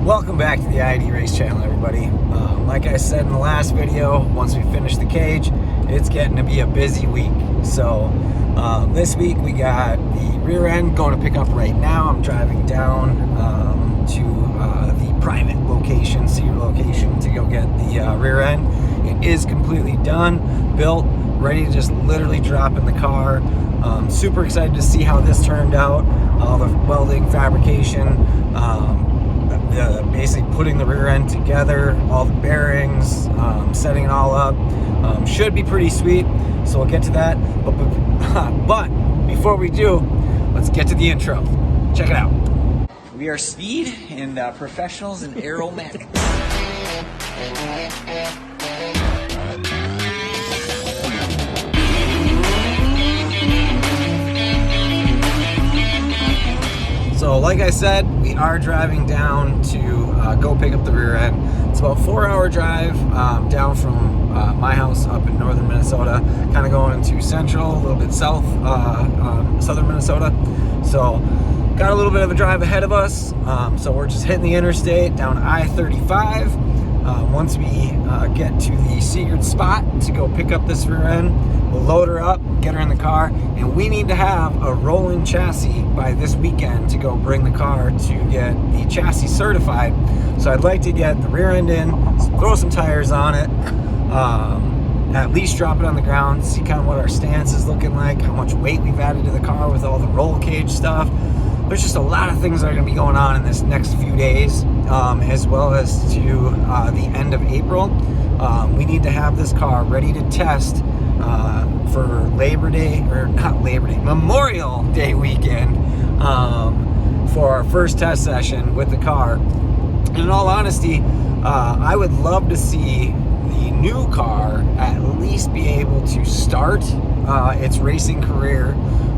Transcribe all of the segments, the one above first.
Welcome back to the ID Race channel, everybody. Like I said in the last video, once we finish the cage, it's getting to be a busy week. So this week we got the rear end going to pick up right now. I'm driving down to the private location, Cedar location, to go get the rear end. It is completely done, built, ready to just literally drop in the car. Super excited to see how this turned out. All the welding, fabrication, basically putting the rear end together, all the bearings, setting it all up. Should be pretty sweet, so we'll get to that. But before we do, let's get to the intro. Check it out. We are speed and professionals in aeromatics. So like I said, we are driving down to go pick up the rear end. It's about a 4-hour drive down from my house up in northern Minnesota, kind of going into central, a little bit south, southern Minnesota. So got a little bit of a drive ahead of us. So we're just hitting the interstate down I-35. Once we get to the secret spot to go pick up this rear end, we'll load her up, get her in the car, and we need to have a rolling chassis by this weekend to go bring the car to get the chassis certified. So I'd like to get the rear end in, throw some tires on it, at least drop it on the ground, see kind of what our stance is looking like, how much weight we've added to the car with all the roll cage stuff. There's just a lot of things that are going to be going on in this next few days, as well as to the end of April. We need to have this car ready to test for Labor Day, or not Labor Day, Memorial Day weekend, for our first test session with the car. And in all honesty, I would love to see the new car at least be able to start its racing career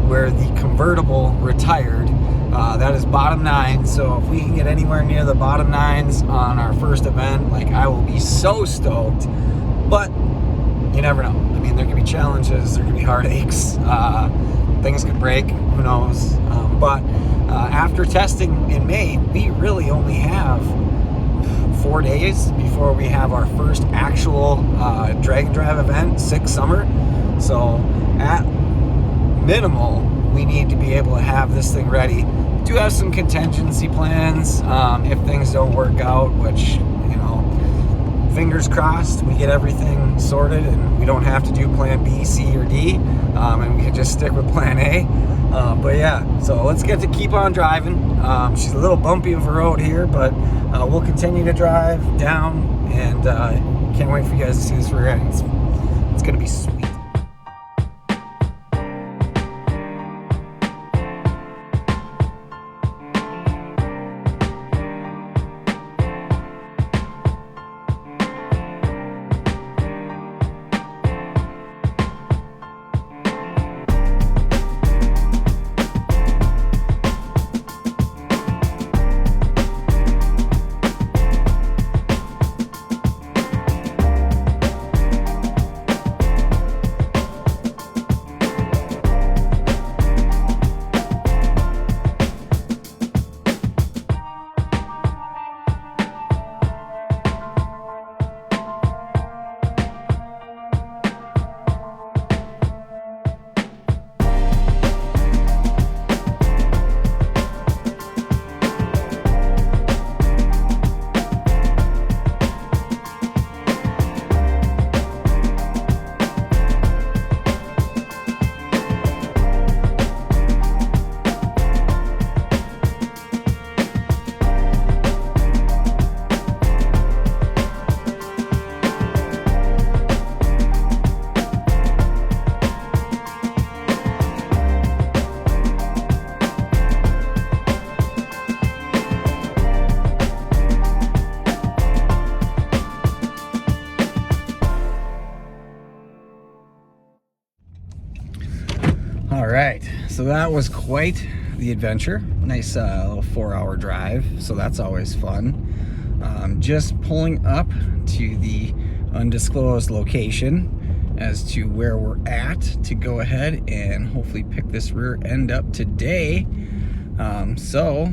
where the convertible retired. That is bottom 9, so if we can get anywhere near the bottom 9s on our first event, like, I will be so stoked. But you never know. I mean, there could be challenges, there could be heartaches, things could break, who knows. But after testing in May, we really only have 4 days before we have our first actual drag and drive event, 6 Summer. So at minimal, we need to be able to have this thing ready. Do have some contingency plans if things don't work out, which, you know, fingers crossed we get everything sorted and we don't have to do plan B, C, or D, and we can just stick with plan A. But yeah, so let's get to keep on driving. She's a little bumpy of a road here, but we'll continue to drive down, and can't wait for you guys to see this rear end. It's gonna be sweet. All right, so that was quite the adventure. Nice little 4-hour drive, so that's always fun. Just pulling up to the undisclosed location as to where we're at to go ahead and hopefully pick this rear end up today. So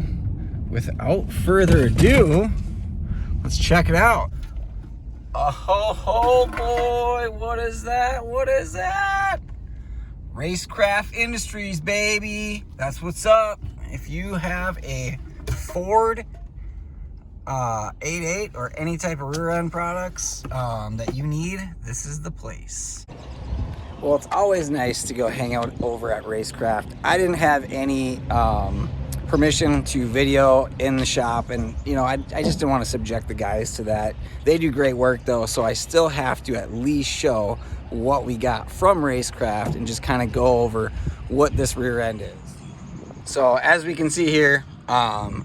without further ado, let's check it out. Oh boy, what is that? What is that? Racecraft Industries, baby. That's what's up. If you have a Ford 88 or any type of rear end products that you need, this is the place. Well, it's always nice to go hang out over at Racecraft. I didn't have any permission to video in the shop, and you know, I just didn't want to subject the guys to that. They do great work though, so I still have to at least show what we got from Racecraft and just kind of go over what this rear end is. So as we can see here,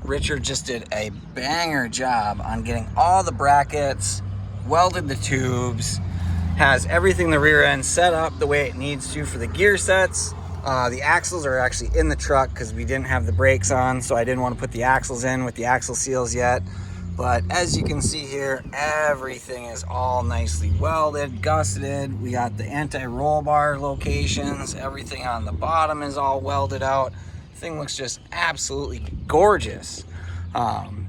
Richard just did a banger job on getting all the brackets, welded the tubes, has everything the rear end set up the way it needs to for the gear sets. The axles are actually in the truck because we didn't have the brakes on, so I didn't want to put the axles in with the axle seals yet. But as you can see here, everything is all nicely welded, gusseted. We got the anti-roll bar locations. Everything on the bottom is all welded out. Thing looks just absolutely gorgeous.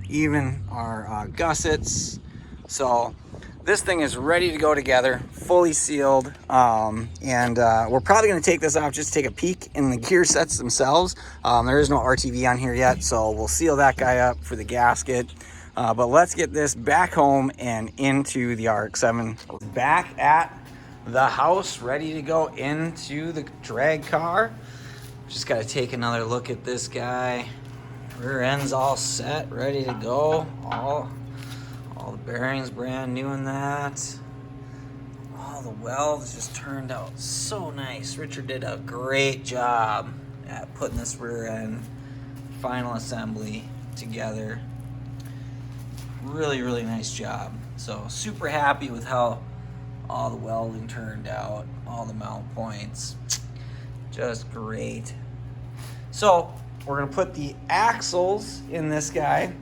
Even our gussets. So this thing is ready to go together, fully sealed. We're probably going to take this off just to take a peek in the gear sets themselves. There is no RTV on here yet, so we'll seal that guy up for the gasket. But let's get this back home and into the RX-7. Back at the house, ready to go into the drag car. Just got to take another look at this guy. Rear end's all set, ready to go. All the bearings brand new in that. All the welds just turned out so nice. Richard did a great job at putting this rear end final assembly together. Really, really nice job. So super happy with how all the welding turned out, all the mount points. Just great. So we're gonna put the axles in this guy.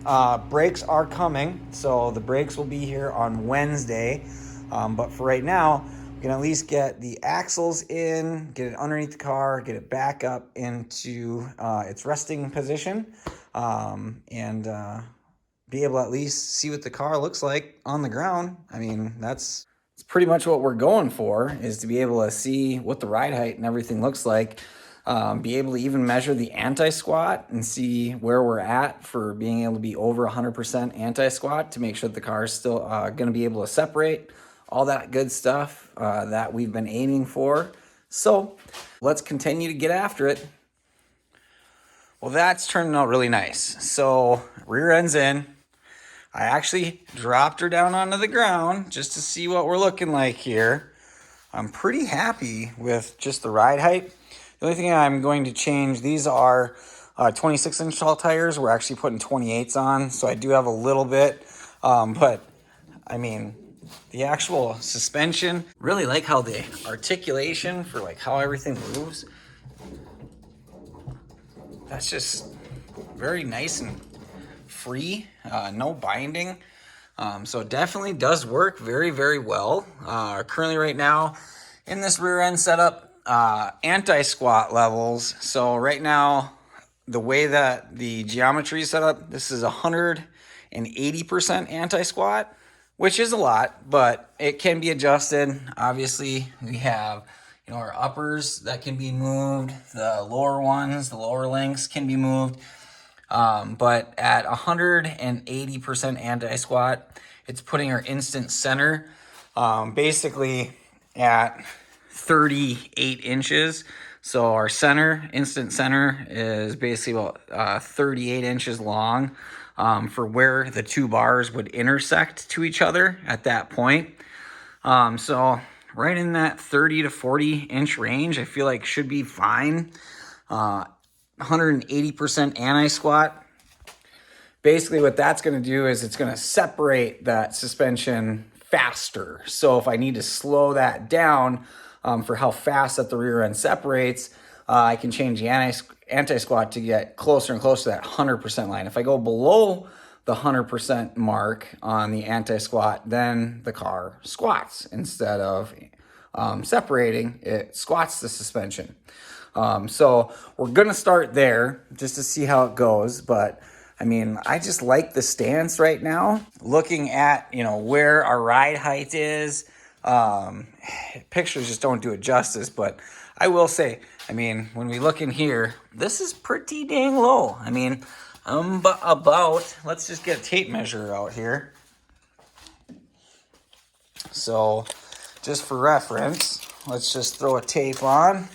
Brakes are coming, so the brakes will be here on Wednesday. But for right now, we can at least get the axles in, get it underneath the car, get it back up into its resting position, and be able to at least see what the car looks like on the ground. I mean, that's pretty much what we're going for, is to be able to see what the ride height and everything looks like. Be able to even measure the anti-squat and see where we're at for being able to be over 100% anti-squat to make sure that the car is still going to be able to separate. All that good stuff that we've been aiming for. So let's continue to get after it. Well, that's turning out really nice. So rear end's in. I actually dropped her down onto the ground just to see what we're looking like here. I'm pretty happy with just the ride height. The only thing I'm going to change, these are 26-inch tall tires. We're actually putting 28s on, so I do have a little bit. But, I mean, the actual suspension, really like how the articulation for like how everything moves. That's just very nice and free, no binding. So it definitely does work very, very well. Currently right now in this rear end setup, anti-squat levels. So right now, the way that the geometry is set up, this is 180% anti-squat, which is a lot, but it can be adjusted. Obviously, we have, you know, our uppers that can be moved, the lower ones, the lower links can be moved. But at 180% anti-squat, it's putting our instant center basically at 38 inches. So our center, instant center, is basically about 38 inches long for where the two bars would intersect to each other at that point. So right in that 30 to 40 inch range, I feel like should be fine. 180% anti-squat. Basically what that's going to do is it's going to separate that suspension faster. So if I need to slow that down for how fast that the rear end separates, I can change the anti-squat to get closer and closer to that 100% line. If I go below the 100% mark on the anti-squat, then the car squats. Instead of separating, it squats the suspension. So we're going to start there just to see how it goes. But I mean, I just like the stance right now. Looking at, you know, where our ride height is, pictures just don't do it justice, but I will say, I mean, when we look in here, this is pretty dang low. I mean, about, let's just get a tape measure out here. So just for reference, let's just throw a tape on.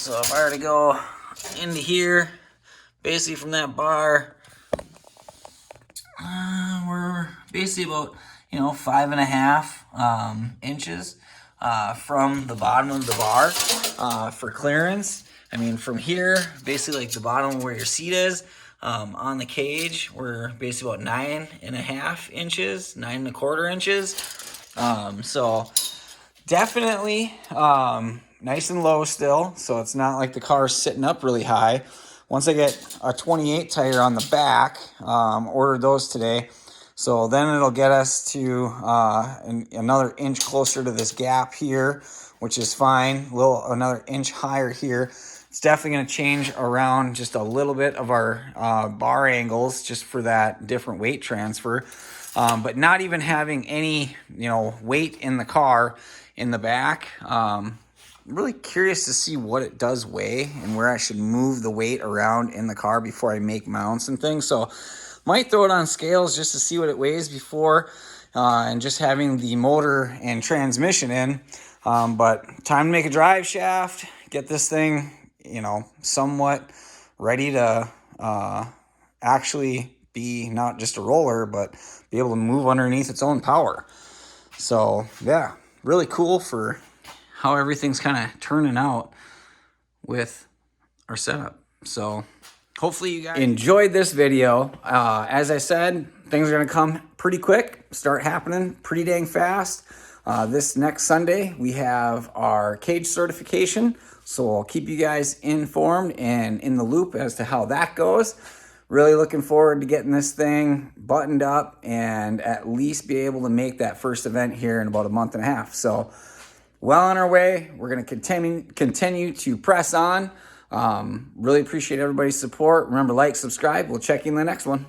So if I were to go into here, basically from that bar, we're basically about, you know, 5.5 inches from the bottom of the bar for clearance. I mean, from here, basically like the bottom where your seat is, on the cage, we're basically about 9.5 inches, 9.25 inches. So definitely nice and low still, so it's not like the car's sitting up really high. Once I get a 28 tire on the back, ordered those today, so then it'll get us to another inch closer to this gap here, which is fine. Another inch higher here. It's definitely going to change around just a little bit of our bar angles just for that different weight transfer. But not even having any, you know, weight in the car in the back. I'm really curious to see what it does weigh and where I should move the weight around in the car before I make mounts and things. So might throw it on scales just to see what it weighs before and just having the motor and transmission in. But time to make a drive shaft, get this thing, you know, somewhat ready to actually be not just a roller, but be able to move underneath its own power. So yeah, really cool for how everything's kind of turning out with our setup. So hopefully you guys enjoyed this video. As I said, things are going to come pretty quick, start happening pretty dang fast. This next Sunday, we have our cage certification. So I'll keep you guys informed and in the loop as to how that goes. Really looking forward to getting this thing buttoned up and at least be able to make that first event here in about a month and a half. So well on our way. We're going to continue to press on. Really appreciate everybody's support. Remember, like, subscribe. We'll check you in the next one.